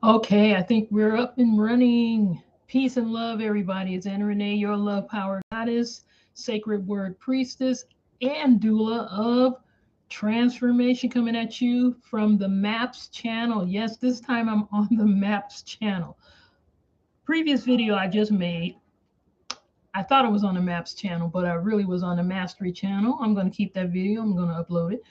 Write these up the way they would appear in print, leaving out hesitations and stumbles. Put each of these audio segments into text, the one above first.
Okay, I think we're up and running. Peace and love, everybody. It's Anna Renee, your love power goddess, sacred word priestess, and doula of transformation, coming at you from the MAPS channel. Yes, this time I'm on the MAPS channel. Previous video I just made, I thought it was on the MAPS channel, but I really was on the Mastery channel. I'm going to keep that video, I'm going to upload it.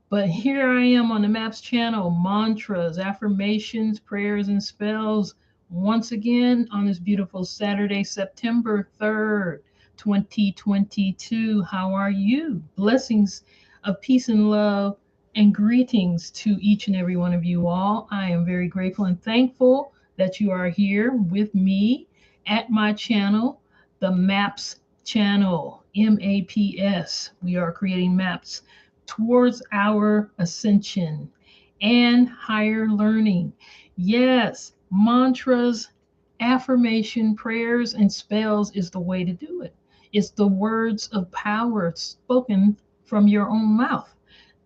But here I am on the MAPS channel, mantras, affirmations, prayers, and spells. Once again on this beautiful Saturday, September 3rd, 2022. How are you? Blessings of peace and love and greetings to each and every one of you all. I am very grateful and thankful that you are here with me at my channel, the MAPS channel, MAPS. We are creating maps towards our ascension and higher learning. Yes, mantras, affirmation, prayers, and spells is the way to do it. It's the words of power spoken from your own mouth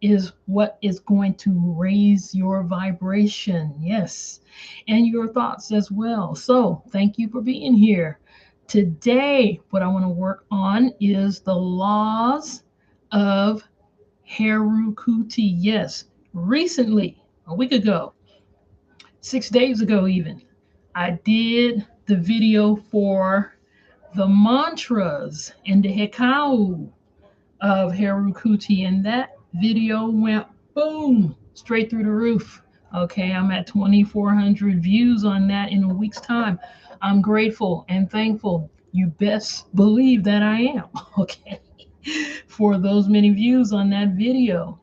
is what is going to raise your vibration. Yes, and your thoughts as well. So, thank you for being here. Today, what I want to work on is the laws of Herukhuti. Yes, recently, a week ago, 6 days ago, even, I did the video for the mantras and the hekau of Herukhuti, and that video went boom straight through the roof. Okay, I'm at 2,400 views on that in a week's time. I'm grateful and thankful. You best believe that I am. Okay, for those many views on that video.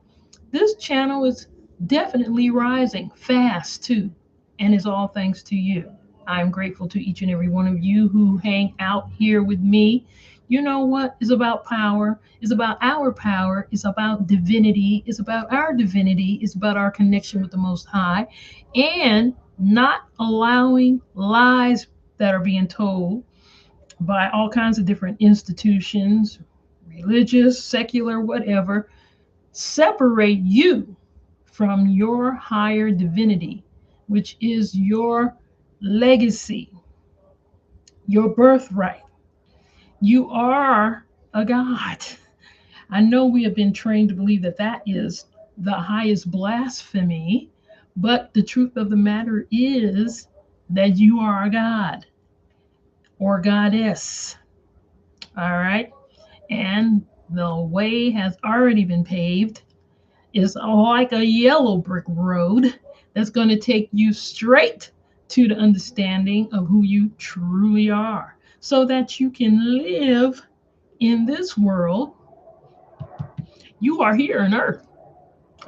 This channel is definitely rising fast too, and it's all thanks to you. I'm grateful to each and every one of you who hang out here with me. You know what is about power? It's about our power. It's about divinity. It's about our divinity. It's about our connection with the Most High, and not allowing lies that are being told by all kinds of different institutions, religious, secular, whatever, separate you from your higher divinity, which is your legacy, your birthright. You are a God. I know we have been trained to believe that that is the highest blasphemy, but the truth of the matter is that you are a God or goddess. All right. And the way has already been paved. Is like a yellow brick road that's going to take you straight to the understanding of who you truly are so that you can live in this world. You are here on earth.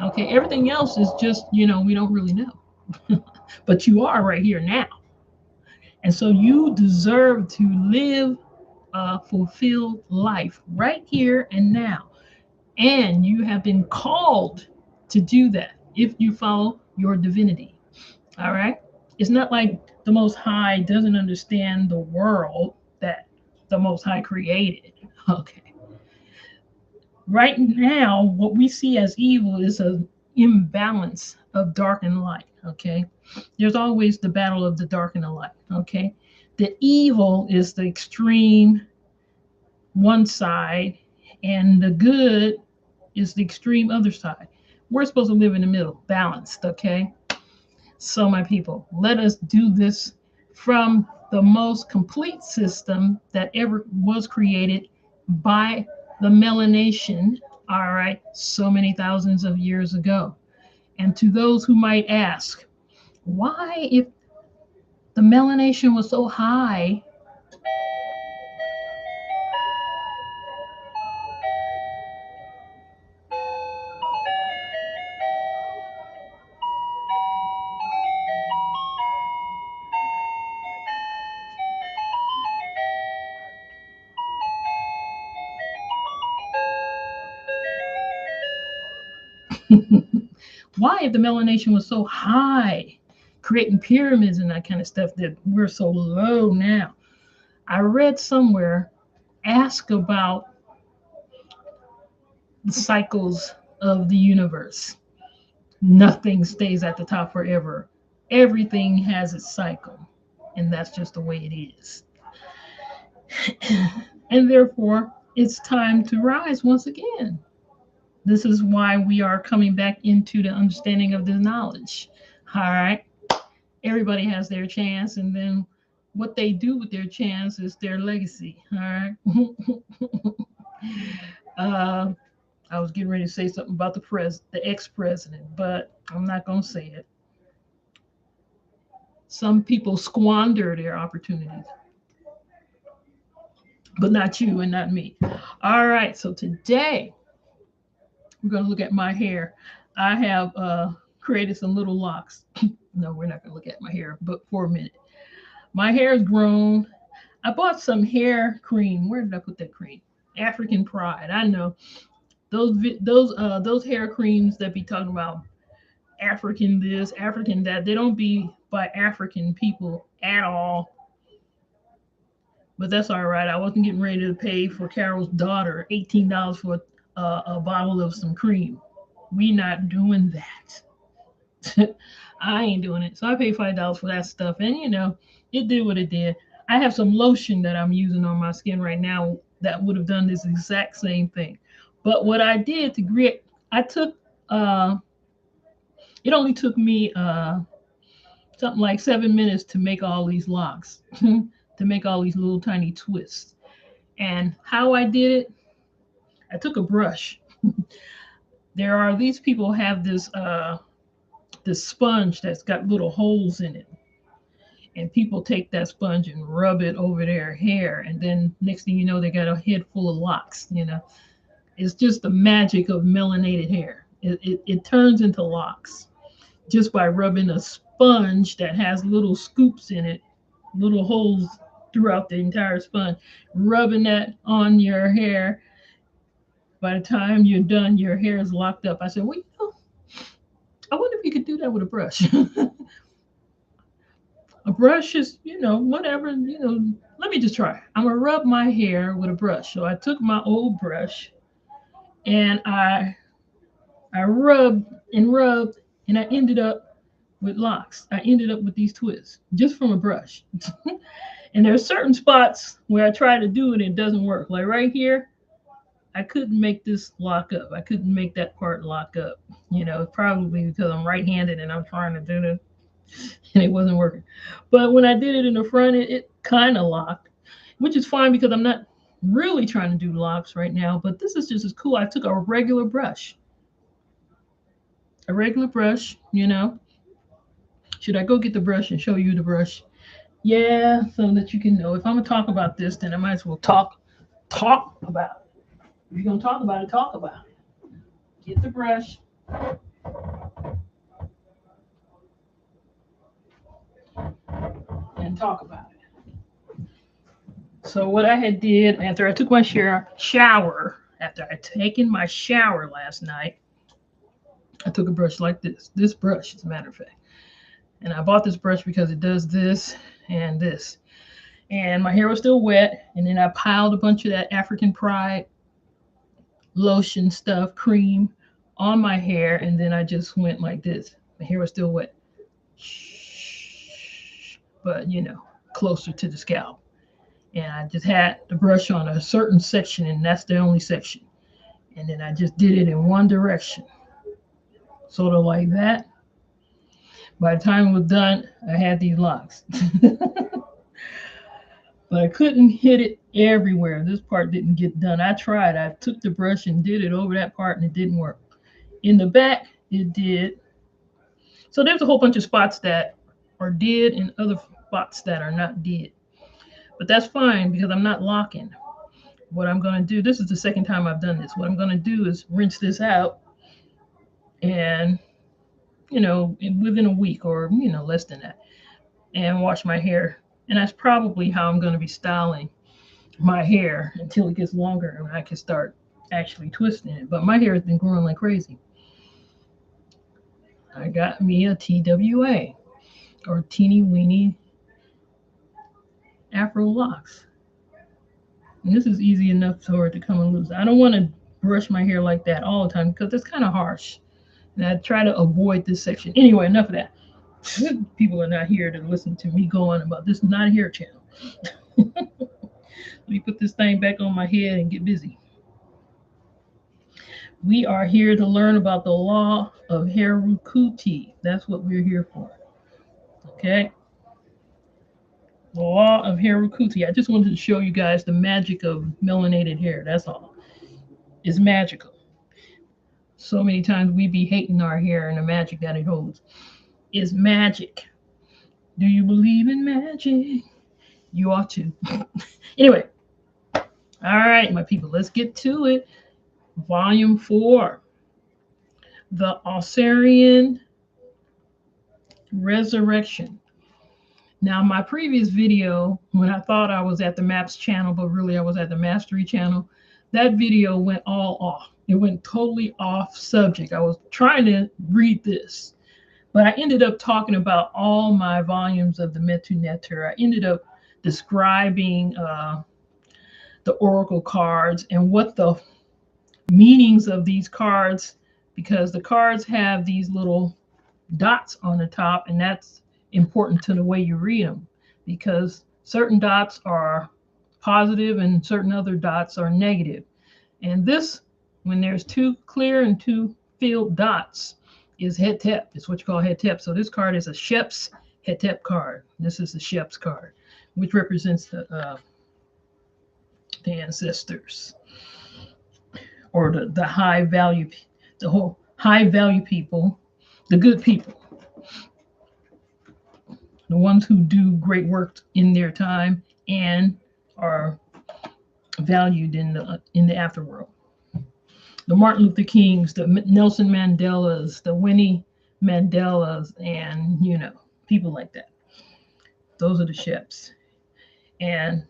Okay, everything else is just, we don't really know. But you are right here now. And so you deserve to live a fulfilled life right here and now. And you have been called to do that if you follow your divinity. All right. It's not like the Most High doesn't understand the world that the Most High created. Okay. Right now, what we see as evil is an imbalance of dark and light. Okay. There's always the battle of the dark and the light. Okay. The evil is the extreme one side, and the good is the extreme other side. We're supposed to live in the middle, balanced, okay? So, my people, let us do this from the most complete system that ever was created by the melanation, all right, so many thousands of years ago. And to those who might ask, why, if the melanation was so high, why, if the melanation was so high, creating pyramids and that kind of stuff, that we're so low now? I read somewhere, ask about the cycles of the universe. Nothing stays at the top forever. Everything has its cycle, and that's just the way it is. And therefore, it's time to rise once again. This is why we are coming back into the understanding of this knowledge. All right. Everybody has their chance, and then what they do with their chance is their legacy. All right. uh, I was getting ready to say something about the ex-president, but I'm not going to say it. Some people squander their opportunities, but not you and not me. All right. So today we're going to look at my hair. I have created some little locks. No, we're not going to look at my hair, but for a minute. My hair is grown. I bought some hair cream. Where did I put that cream? African Pride. I know those hair creams that be talking about African this, African that. They don't be by African people at all. But that's all right. I wasn't getting ready to pay for Carol's daughter $18 for a bottle of some cream. We not doing that. I ain't doing it. So I paid $5 for that stuff, and it did what it did. I have some lotion that I'm using on my skin right now that would have done this exact same thing. But what I did to create, I took. It only took me something like 7 minutes to make all these locks, to make all these little tiny twists. And how I did it, I took a brush. There are these people have this sponge that's got little holes in it, and people take that sponge and rub it over their hair, and then next thing you know, they got a head full of locks. It's just the magic of melanated hair. It turns into locks just by rubbing a sponge that has little scoops in it, little holes throughout the entire sponge, rubbing that on your hair. By the time you're done, your hair is locked up. I said, well, I wonder if you could do that with a brush. A brush is, whatever, let me just try. I'm going to rub my hair with a brush. So I took my old brush and I rubbed and rubbed, and I ended up with locks. I ended up with these twists just from a brush. And there are certain spots where I try to do it and it doesn't work. Like right here, I couldn't make this lock up. I couldn't make that part lock up. Probably because I'm right-handed and I'm trying to do this and it wasn't working. But when I did it in the front, it kind of locked, which is fine because I'm not really trying to do locks right now. But this is just as cool. I took a regular brush. A regular brush. Should I go get the brush and show you the brush? Yeah, so that you can know. If I'm gonna talk about this, then I might as well talk about it. If you're gonna talk about it, talk about it. Get the brush. And talk about it. So what I had did after I took my shower, after I taken my shower last night, I took a brush like this brush, as a matter of fact. And I bought this brush because it does this and this. And my hair was still wet, and then I piled a bunch of that African Pride lotion stuff, cream, on my hair, and then I just went like this. My hair was still wet. But, closer to the scalp. And I just had the brush on a certain section, and that's the only section. And then I just did it in one direction, sort of like that. By the time it was done, I had these locks. But I couldn't hit it everywhere. This part didn't get done. I tried. I took the brush and did it over that part, and it didn't work. In the back, it did. So there's a whole bunch of spots that are dead and other spots that are not dead. But that's fine because I'm not locking. What I'm going to do, this is the second time I've done this. What I'm going to do is rinse this out and, within a week or, less than that, and wash my hair. And that's probably how I'm going to be styling my hair until it gets longer and I can start actually twisting it. But my hair has been growing like crazy. I got me a TWA, or teeny weeny Afro locks. And this is easy enough for it to come loose. I don't want to brush my hair like that all the time because it's kind of harsh. And I try to avoid this section. Anyway, enough of that. People are not here to listen to me go on about this. Not here channel. Let me put this thing back on my head and get busy. We are here to learn about the law of Herukhuti. That's what we're here for. Okay? The law of Herukhuti. I just wanted to show you guys the magic of melanated hair. That's all. It's magical. So many times we be hating our hair and the magic that it holds. It's magic. Do you believe in magic? You ought to. Anyway, all right, my people, let's get to it. Volume 4, the Osirian Resurrection. Now, my previous video, when I thought I was at the Maps channel, but really I was at the Mastery channel, that video went all off. It went totally off subject. I was trying to read this, but I ended up talking about all my volumes of the Metu Neter. I ended up describing the oracle cards and what the meanings of these cards, because the cards have these little dots on the top, and that's important to the way you read them, because certain dots are positive and certain other dots are negative. And this, when there's two clear and two filled dots, is Hetep. It's what you call Hetep. So this card is a Shep's Hetep card. This is the Shep's card, which represents the ancestors, or the high value, the whole high value people, the good people, the ones who do great work in their time and are valued in the afterworld. The Martin Luther Kings, the Nelson Mandelas, the Winnie Mandelas, and people like that. Those are the Sheps. And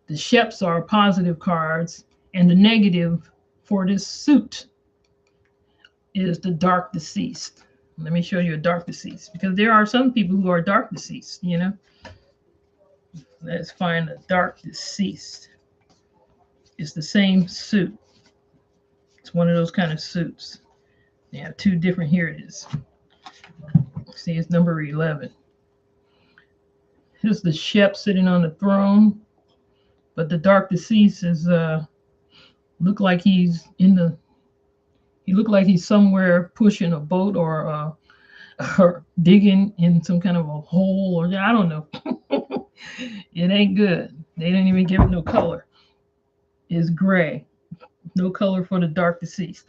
the Sheps are positive cards, and the negative for this suit is the dark deceased. Let me show you a dark deceased, because there are some people who are dark deceased, Let's find a dark deceased. It's the same suit. It's one of those kind of suits. They have two different, here it is. See, it's number 11. Here's the Shep sitting on the throne, but the dark deceased is look like he's somewhere pushing a boat or digging in some kind of a hole, or I don't know. It ain't good. They didn't even give it no color. It's gray. No color for the dark deceased.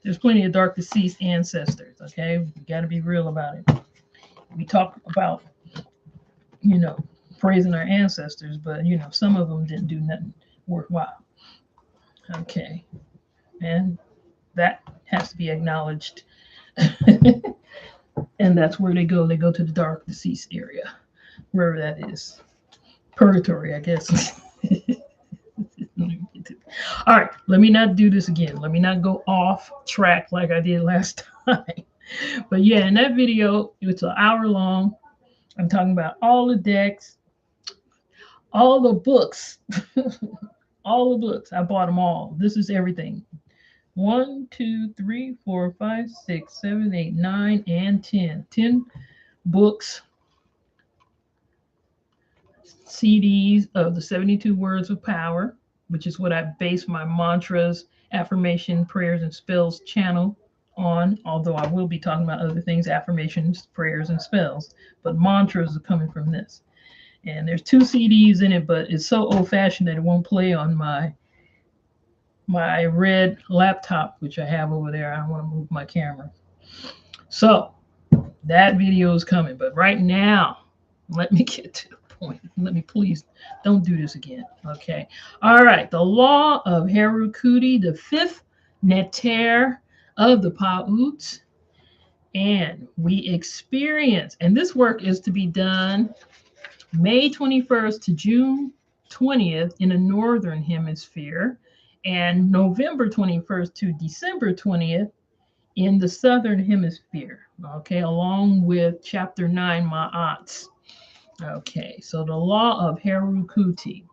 There's plenty of dark deceased ancestors, okay? We got to be real about it. We talk about, praising our ancestors, but, some of them didn't do nothing worthwhile. Okay. And that has to be acknowledged. And that's where they go. They go to the dark deceased area, wherever that is. Purgatory, I guess. All right, let me not do this again. Let me not go off track like I did last time. But yeah, in that video, it's an hour long. I'm talking about all the decks, all the books, all the books. I bought them all. This is everything. 1, 2, 3, 4, 5, 6, 7, 8, 9, and 10. 10 books, CDs of the 72 Words of Power, which is what I base my mantras, affirmation, prayers, and spells channel on, although I will be talking about other things, affirmations, prayers, and spells. But mantras are coming from this. And there's 2 CDs in it, but it's so old-fashioned that it won't play on my red laptop, which I have over there. I don't want to move my camera. So that video is coming. But right now, let me get to the point. Let me please don't do this again. Okay. All right. The law of Herukhuti, the 5th neter of the Pa'ut. And we experience, and this work is to be done May 21st to June 20th in the Northern Hemisphere, and November 21st to December 20th in the Southern Hemisphere, okay, along with Chapter 9 Ma'ats. Okay, so the law of Herukhuti.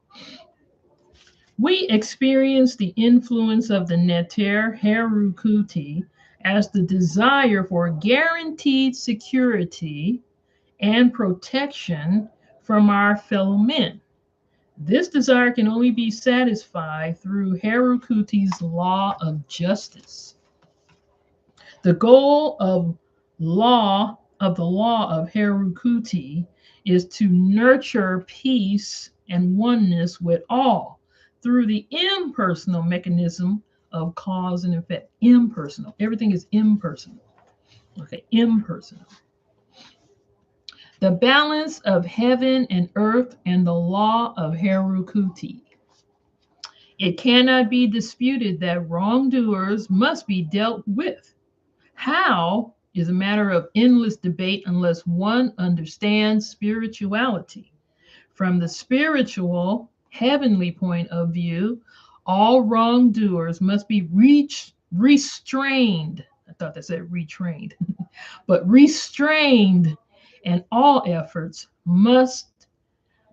We experience the influence of the neter Herukhuti as the desire for guaranteed security and protection from our fellow men. This desire can only be satisfied through Herukuti's law of justice. The goal the law of Herukhuti is to nurture peace and oneness with all through the impersonal mechanism of cause and effect. Impersonal. Everything is impersonal. Okay, impersonal. The balance of heaven and earth and the law of Herukhuti. It cannot be disputed that wrongdoers must be dealt with. How is a matter of endless debate unless one understands spirituality. From the spiritual, heavenly point of view, all wrongdoers must be restrained. I thought they said retrained, but restrained, and all efforts must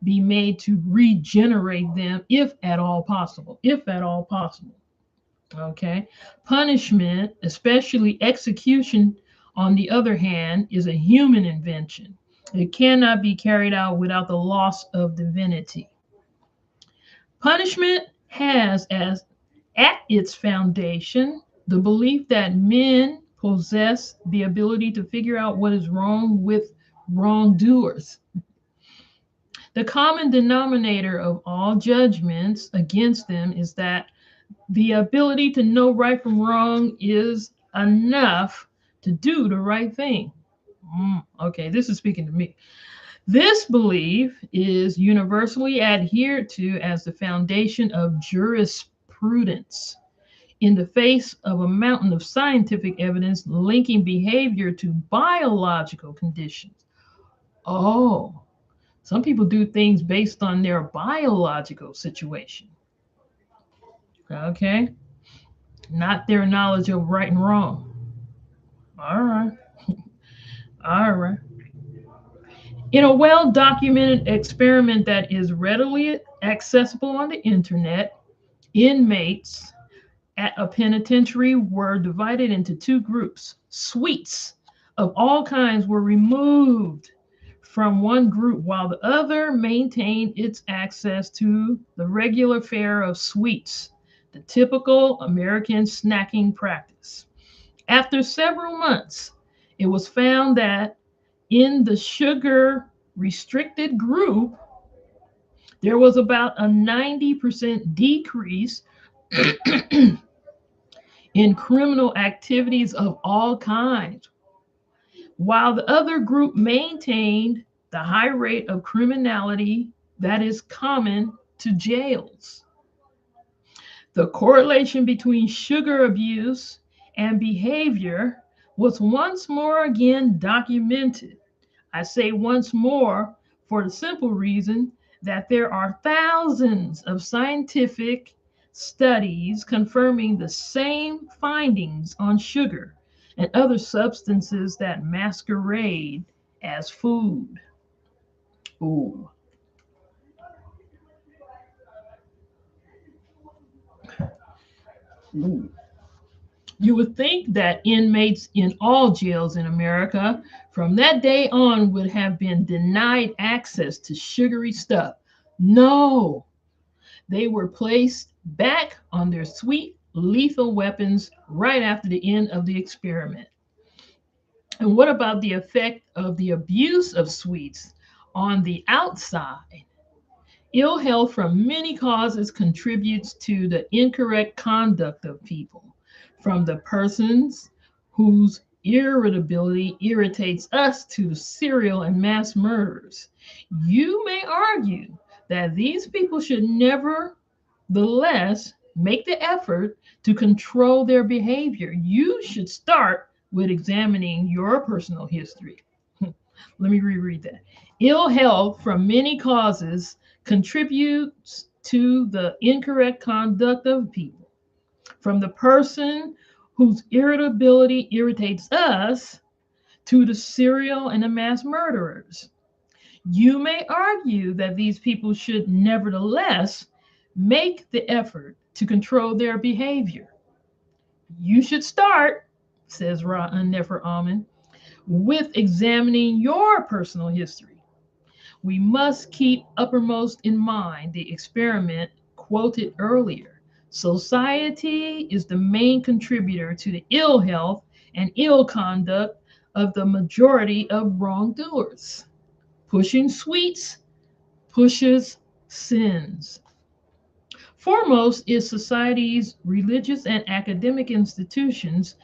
be made to regenerate them if at all possible. If at all possible. Okay. Punishment, especially execution, on the other hand, is a human invention. It cannot be carried out without the loss of divinity. Punishment has as at its foundation the belief that men possess the ability to figure out what is wrong with wrongdoers. The common denominator of all judgments against them is that the ability to know right from wrong is enough to do the right thing. Okay, this is speaking to me. This belief is universally adhered to as the foundation of jurisprudence. In the face of a mountain of scientific evidence linking behavior to biological conditions. Oh, some people do things based on their biological situation. Okay, not their knowledge of right and wrong. All right. All right. In a well documented experiment that is readily accessible on the internet, inmates at a penitentiary were divided into two groups. Sweets of all kinds were removed from one group while the other maintained its access to the regular fare of sweets, the typical American snacking practice. After several months, it was found that in the sugar restricted group, there was about a 90% decrease in criminal activities of all kinds, while the other group maintained the high rate of criminality that is common to jails. The correlation between sugar abuse and behavior was once more again documented. I say once more for the simple reason that there are thousands of scientific studies confirming the same findings on sugar and other substances that masquerade as food. Ooh. Ooh. You would think that inmates in all jails in America from that day on would have been denied access to sugary stuff. No, they were placed back on their sweet, lethal weapons right after the end of the experiment. And what about the effect of the abuse of sweets on the outside? Ill health from many causes contributes to the incorrect conduct of people, from the persons whose irritability irritates us to serial and mass murderers. You may argue that these people should nevertheless make the effort to control their behavior. You should start with examining your personal history. Let me reread that. Ill health from many causes contributes to the incorrect conduct of people, from the person whose irritability irritates us to the serial and the mass murderers. You may argue that these people should nevertheless make the effort to control their behavior. You should start says Ra'an Nefer Amen, with examining your personal history. We must keep uppermost in mind the experiment quoted earlier. Society is the main contributor to the ill health and ill conduct of the majority of wrongdoers. Pushing sweets pushes sins. Foremost is society's religious and academic institutions'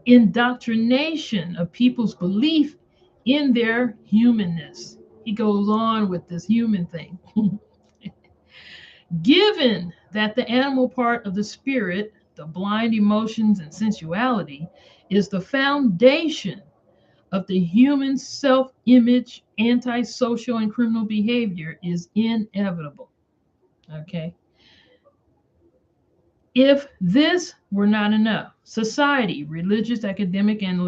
indoctrination of people's belief in their humanness. He goes on with this human thing. Given that the animal part of the spirit, the blind emotions and sensuality, is the foundation of the human self image, antisocial and criminal behavior is inevitable. Okay. If this were not enough, society, religious, academic, and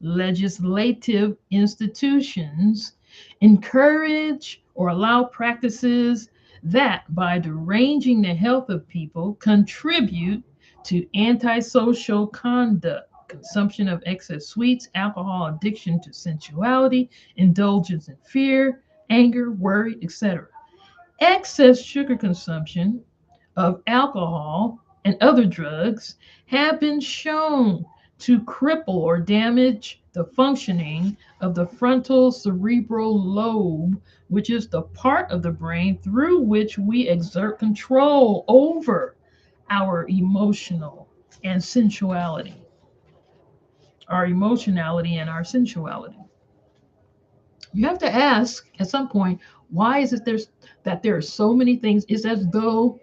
legislative institutions encourage or allow practices that, by deranging the health of people, contribute to antisocial conduct, consumption of excess sweets, alcohol, addiction to sensuality, indulgence in fear, anger, worry, etc. Excess sugar consumption of alcohol and other drugs have been shown to cripple or damage the functioning of the frontal cerebral lobe, which is the part of the brain through which we exert control over our emotional and sensuality, our emotionality and our sensuality. You have to ask at some point, why is it that there are so many things? It's as though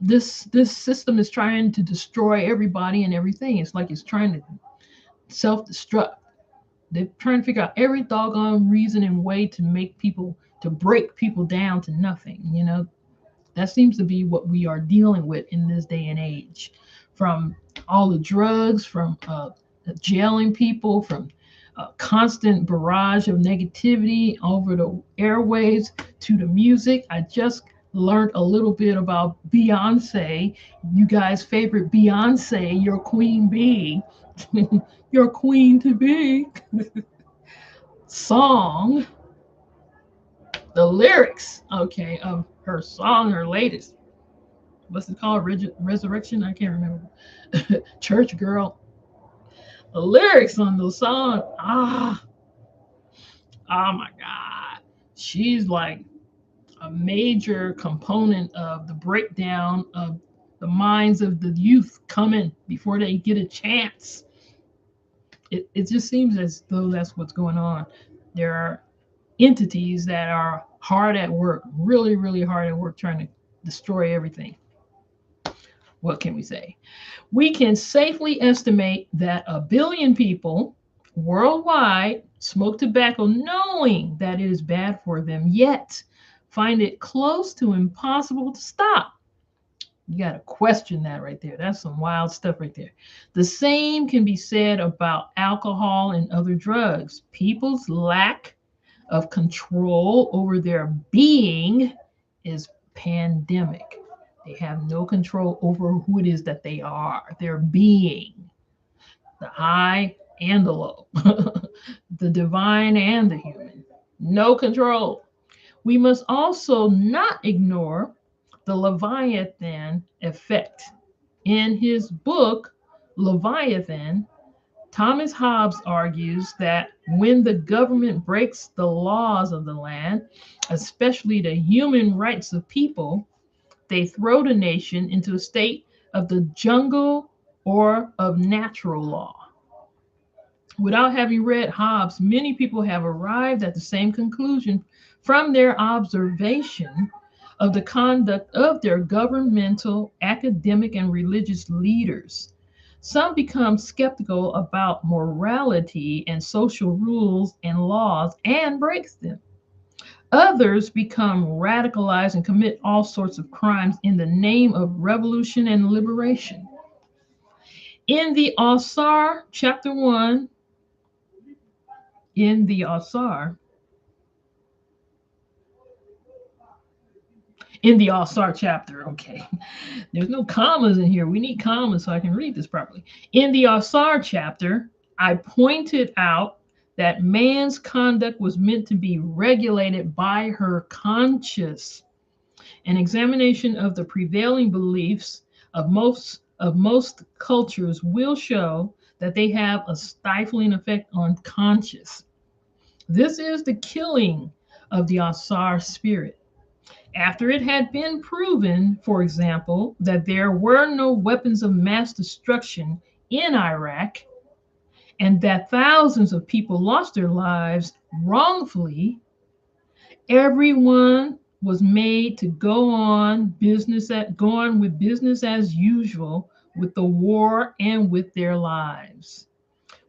this system is trying to destroy everybody and everything. It's like it's trying to self-destruct. They're trying to figure out every doggone reason and way to make people, to break people down to nothing. That seems to be what we are dealing with in this day and age, from all the drugs, from jailing people, from a constant barrage of negativity over the airwaves to the music. I just learned a little bit about Beyonce, you guys' favorite Beyonce, your queen bee, your queen to be song, the lyrics, okay, of her song, her latest. What's it called? Resurrection? I can't remember. Church Girl. The lyrics on the song, oh my God. She's like a major component of the breakdown of the minds of the youth coming before they get a chance. It just seems as though that's what's going on. There are entities that are hard at work, really, really hard at work, trying to destroy everything. What can we say? We can safely estimate that 1 billion people worldwide smoke tobacco knowing that it is bad for them, yet find it close to impossible to stop. You got to question that right there. That's some wild stuff right there. The same can be said about alcohol and other drugs. People's lack of control over their being is pandemic. They have no control over who it is that they are, their being, the high and the low, the divine and the human. No control. We must also not ignore the Leviathan effect. In his book, Leviathan, Thomas Hobbes argues that when the government breaks the laws of the land, especially the human rights of people, they throw the nation into a state of the jungle or of natural law. Without having read Hobbes, many people have arrived at the same conclusion from their observation of the conduct of their governmental, academic, and religious leaders. Some become skeptical about morality and social rules and laws and breaks them. Others become radicalized and commit all sorts of crimes in the name of revolution and liberation. In the Asar, chapter 1, in the Asar, In the All-Star chapter, okay. There's no commas in here. We need commas so I can read this properly. In the All-Star chapter, I pointed out that man's conduct was meant to be regulated by her conscience. An examination of the prevailing beliefs of most cultures will show that they have a stifling effect on conscience. This is the killing of the Asar spirit. After it had been proven, for example, that there were no weapons of mass destruction in Iraq and that thousands of people lost their lives wrongfully, everyone was made to go on with business as usual with the war and with their lives.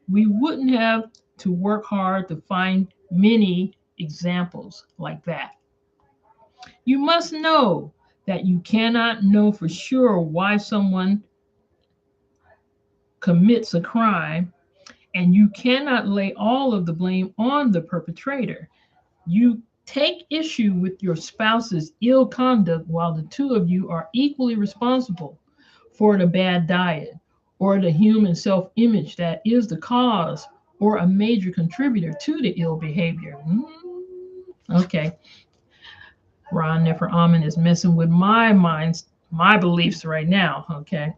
We wouldn't have to work hard to find many examples like that. You must know that you cannot know for sure why someone commits a crime, and you cannot lay all of the blame on the perpetrator. You take issue with your spouse's ill conduct while the two of you are equally responsible for the bad diet or the human self image that is the cause or a major contributor to the ill behavior. Okay. Ron Nefer Amen is messing with my beliefs right now. Okay.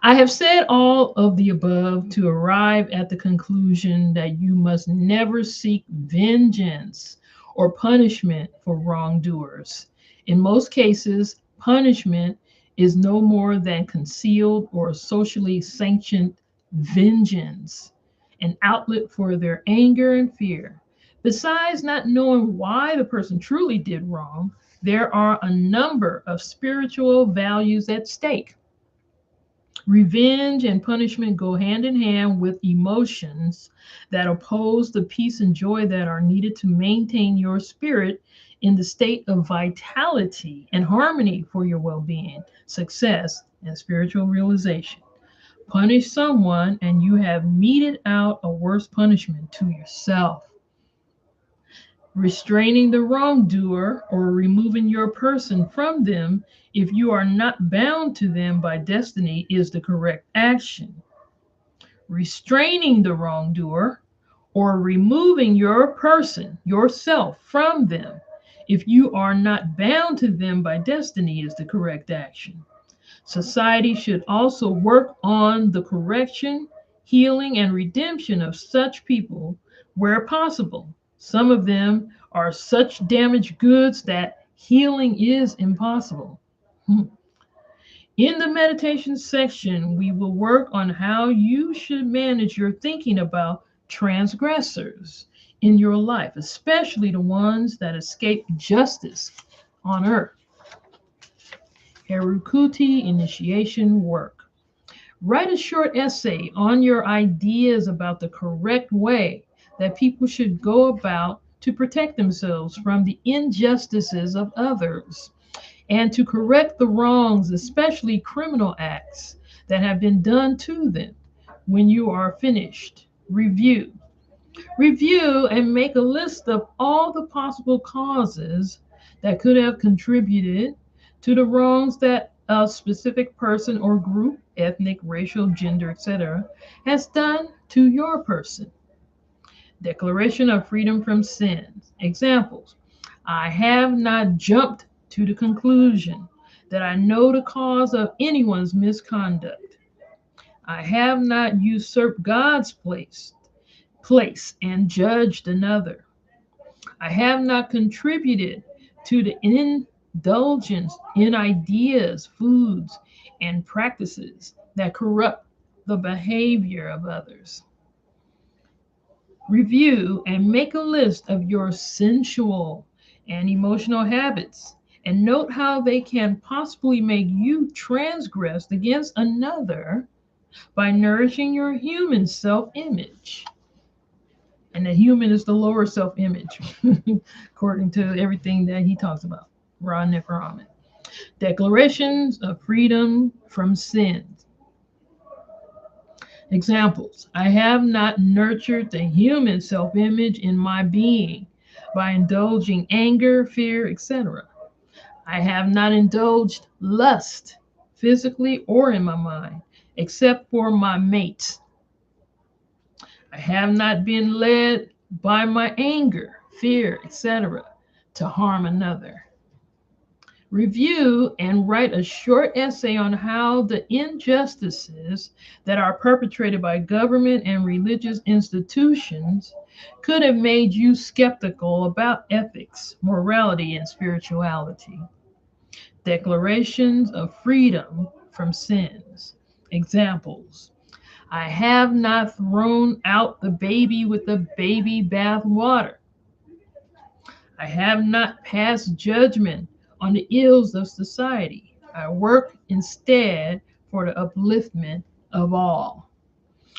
I have said all of the above to arrive at the conclusion that you must never seek vengeance or punishment for wrongdoers. In most cases, punishment is no more than concealed or socially sanctioned vengeance, an outlet for their anger and fear. Besides not knowing why the person truly did wrong, there are a number of spiritual values at stake. Revenge and punishment go hand in hand with emotions that oppose the peace and joy that are needed to maintain your spirit in the state of vitality and harmony for your well being, success, and spiritual realization. Punish someone, and you have meted out a worse punishment to yourself. Restraining the wrongdoer or removing your person from them if you are not bound to them by destiny is the correct action. Restraining the wrongdoer or removing your person, yourself, from them if you are not bound to them by destiny is the correct action. Society should also work on the correction, healing, and redemption of such people where possible. Some of them are such damaged goods that healing is impossible. In the meditation section, we will work on how you should manage your thinking about transgressors in your life, especially the ones that escape justice on earth. Herukhuti initiation work. Write a short essay on your ideas about the correct way that people should go about to protect themselves from the injustices of others and to correct the wrongs, especially criminal acts that have been done to them. When you are finished, review. Review and make a list of all the possible causes that could have contributed to the wrongs that a specific person or group, ethnic, racial, gender, etc., has done to your person. Declaration of freedom from sins. Examples: I have not jumped to the conclusion that I know the cause of anyone's misconduct. I have not usurped God's place and judged another. I have not contributed to the indulgence in ideas, foods, and practices that corrupt the behavior of others. Review and make a list of your sensual and emotional habits and note how they can possibly make you transgress against another by nourishing your human self image. And the human is the lower self image, according to everything that he talks about. Ron Nefer Amen. Declarations of freedom from sins. Examples: I have not nurtured the human self image in my being by indulging anger, fear, etc. I have not indulged lust, physically or in my mind, except for my mates. I have not been led by my anger, fear, etc., to harm another. Review and write a short essay on how the injustices that are perpetrated by government and religious institutions could have made you skeptical about ethics, morality, and spirituality. Declarations of freedom from sins. Examples: I have not thrown out the baby with the baby bathwater. I have not passed judgment on the ills of society. I work instead for the upliftment of all.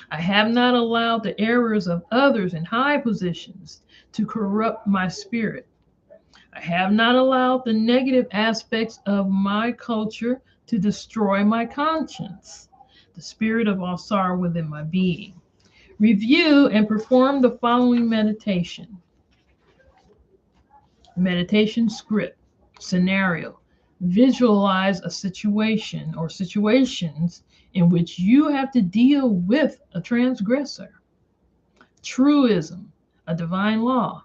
I have not allowed the errors of others in high positions to corrupt my spirit. I have not allowed the negative aspects of my culture to destroy my conscience, the spirit of all sorrow within my being. Review and perform the following meditation. Meditation script. Scenario. Visualize a situation or situations in which you have to deal with a transgressor. Truism, a divine law.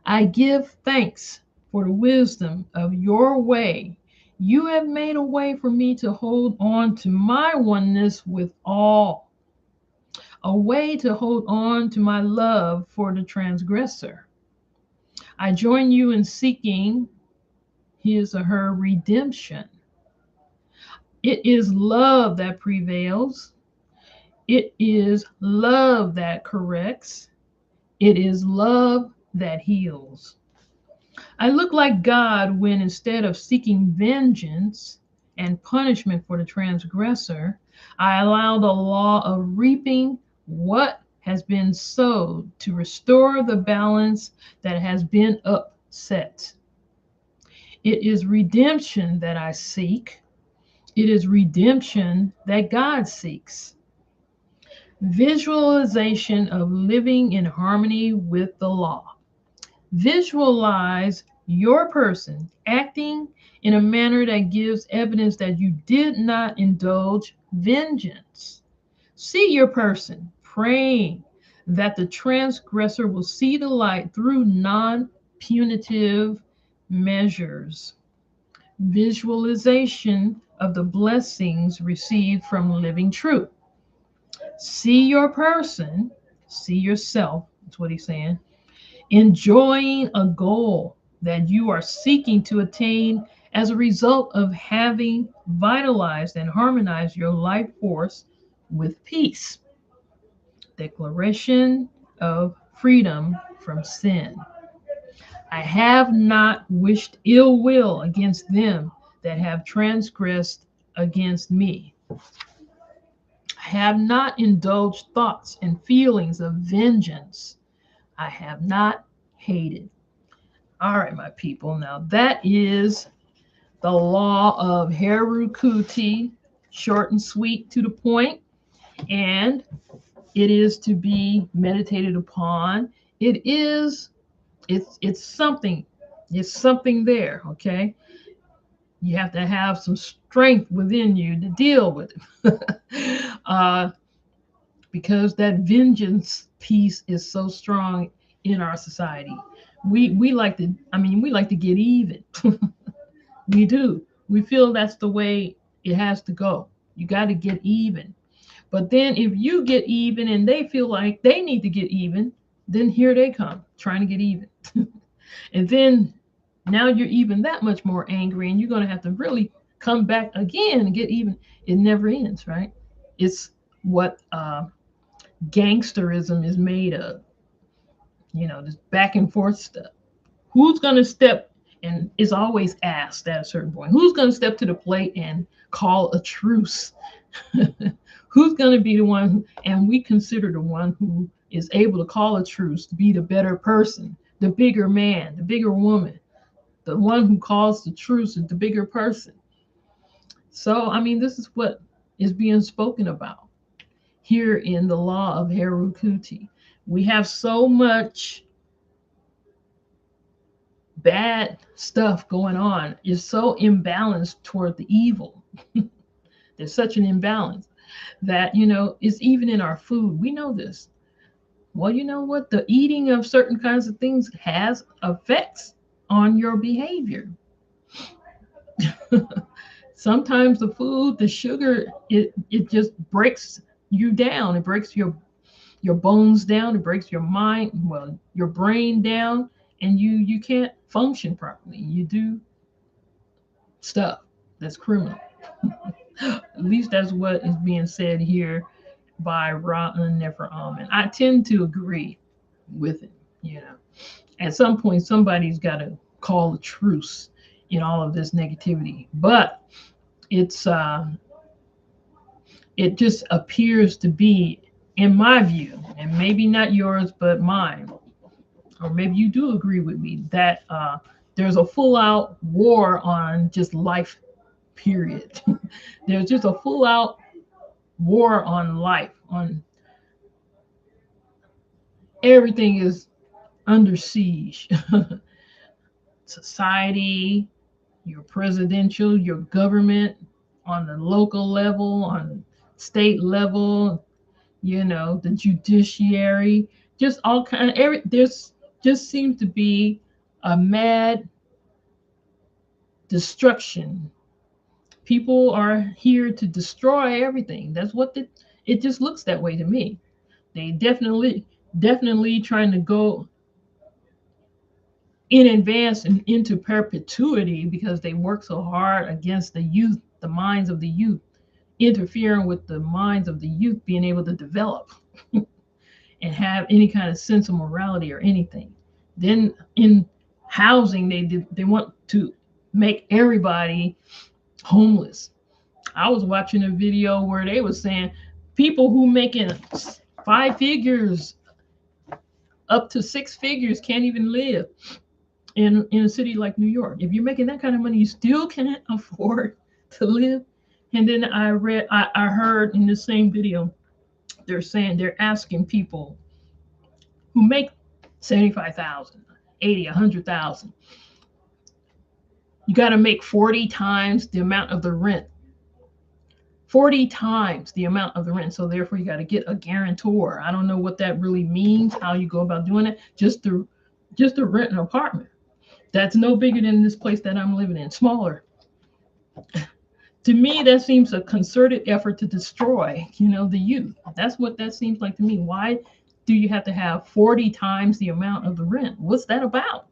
I give thanks for the wisdom of your way. You have made a way for me to hold on to my oneness with all, a way to hold on to my love for the transgressor. I join you in seeking his or her redemption. It is love that prevails. It is love that corrects. It is love that heals. I look like God when instead of seeking vengeance and punishment for the transgressor, I allow the law of reaping what has been sowed to restore the balance that has been upset. It is redemption that I seek. It is redemption that God seeks. Visualization of living in harmony with the law. Visualize your person acting in a manner that gives evidence that you did not indulge vengeance. See your person praying that the transgressor will see the light through non-punitive measures. Visualization of the blessings received from living truth. See your person, see yourself, that's what he's saying, enjoying a goal that you are seeking to attain as a result of having vitalized and harmonized your life force with peace. Declaration of freedom from sin. I have not wished ill will against them that have transgressed against me. I have not indulged thoughts and feelings of vengeance. I have not hated. All right, my people. Now that is the law of Herukhuti, short and sweet to the point, and it is to be meditated upon. It's something. It's something there, okay? You have to have some strength within you to deal with it. Because that vengeance piece is so strong in our society. We like to, we like to get even. We do. We feel that's the way it has to go. You got to get even. But then if you get even and they feel like they need to get even, then here they come trying to get even. And then now you're even that much more angry and you're going to have to really come back again and get even. It never ends, right? It's what gangsterism is made of, this back and forth stuff. Who's going to step, and it's always asked at a certain point, who's going to step to the plate and call a truce? Who's going to be the one and we consider the one who is able to call a truce to be the better person, the bigger man, the bigger woman. The one who calls the truce is the bigger person. So, this is what is being spoken about here in the law of Herukhuti. We have so much bad stuff going on is so imbalanced toward the evil. There's such an imbalance that, it's even in our food. We know this. Well, you know what? The eating of certain kinds of things has effects on your behavior. Sometimes the food, the sugar, it just breaks you down. It breaks your bones down. It breaks your mind, well, your brain down, and you can't function properly. You do stuff that's criminal. At least that's what is being said here by Ra'an Nefer Amen. I tend to agree with it. At some point, somebody's got to call a truce in all of this negativity. But it's it just appears to be, in my view, and maybe not yours, but mine, or maybe you do agree with me, that there's a full-out war on just life, period. There's just a full-out war on life, on everything is under siege. Society, your presidential, your government, on the local level, on state level, the judiciary, just all kind of there's just seems to be a mad destruction. People are here to destroy everything. That's what it just looks that way to me. They definitely trying to go in advance and into perpetuity because they work so hard against the youth, the minds of the youth, interfering with the minds of the youth being able to develop and have any kind of sense of morality or anything. Then in housing, they want to make everybody homeless. I was watching a video where they were saying people who making 5 figures up to 6 figures can't even live in a city like New York. If you're making that kind of money, you still can't afford to live. And then I heard in the same video, they're saying they're asking people who make 75,000, 80, 100,000. You got to make 40 times the amount of the rent. 40 times the amount of the rent. So therefore you got to get a guarantor. I don't know what that really means, how you go about doing it, just to rent an apartment. That's no bigger than this place that I'm living in, smaller. To me, that seems a concerted effort to destroy, the youth. That's what that seems like to me. Why do you have to have 40 times the amount of the rent? What's that about?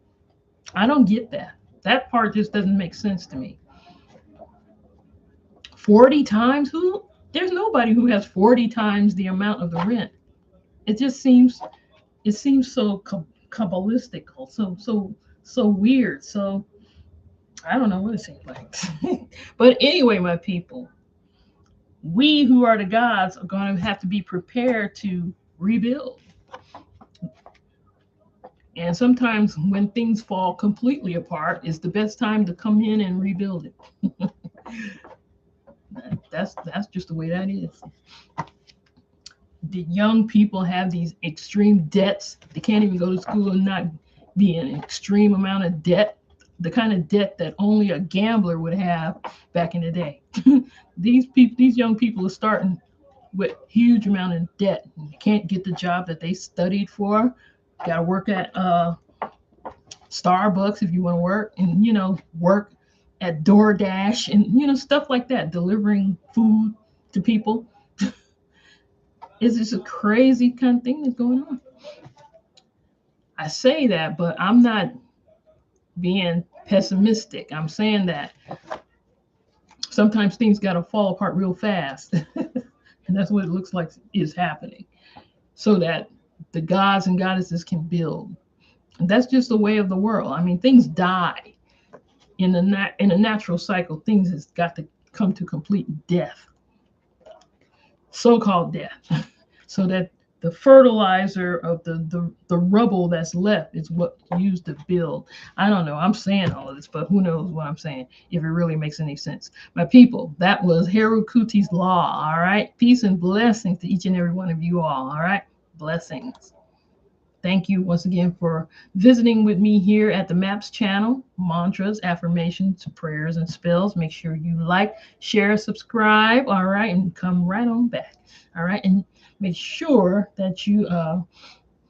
I don't get that. That part just doesn't make sense to me. 40 times? There's nobody who has 40 times the amount of the rent. It seems so kabbalistical, so weird. So I don't know what it seems like. But anyway, my people, we who are the gods are going to have to be prepared to rebuild. And sometimes when things fall completely apart, it's the best time to come in and rebuild it. That's just the way that is. The young people have these extreme debts. They can't even go to school and not be in an extreme amount of debt, the kind of debt that only a gambler would have back in the day. These young people are starting with huge amount of debt. You can't get the job that they studied for. Got to work at Starbucks if you want to work, and work at DoorDash and stuff like that, delivering food to people. It's just a crazy kind of thing that's going on. I say that, but I'm not being pessimistic. I'm saying that sometimes things got to fall apart real fast. And that's what it looks like is happening, so that the gods and goddesses can build. And that's just the way of the world. I mean, things die in a natural cycle. Things has got to come to complete death, so-called death, so that the fertilizer of the rubble that's left is what used to build. I don't know. I'm saying all of this, but who knows what I'm saying, if it really makes any sense. My people, that was Herukhuti's law, all right? Peace and blessings to each and every one of you all right? Blessings. Thank you once again for visiting with me here at the MAPS channel, mantras, affirmations, prayers, and spells. Make sure you like, share, subscribe, all right, and come right on back, all right, and make sure that you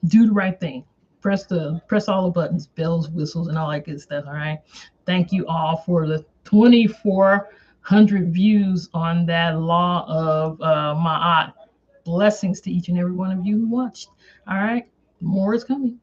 do the right thing. Press all the buttons, bells, whistles, and all that good stuff. All right. Thank you all for the 2,400 views on that law of Ma'at. Blessings to each and every one of you who watched. All right. More is coming.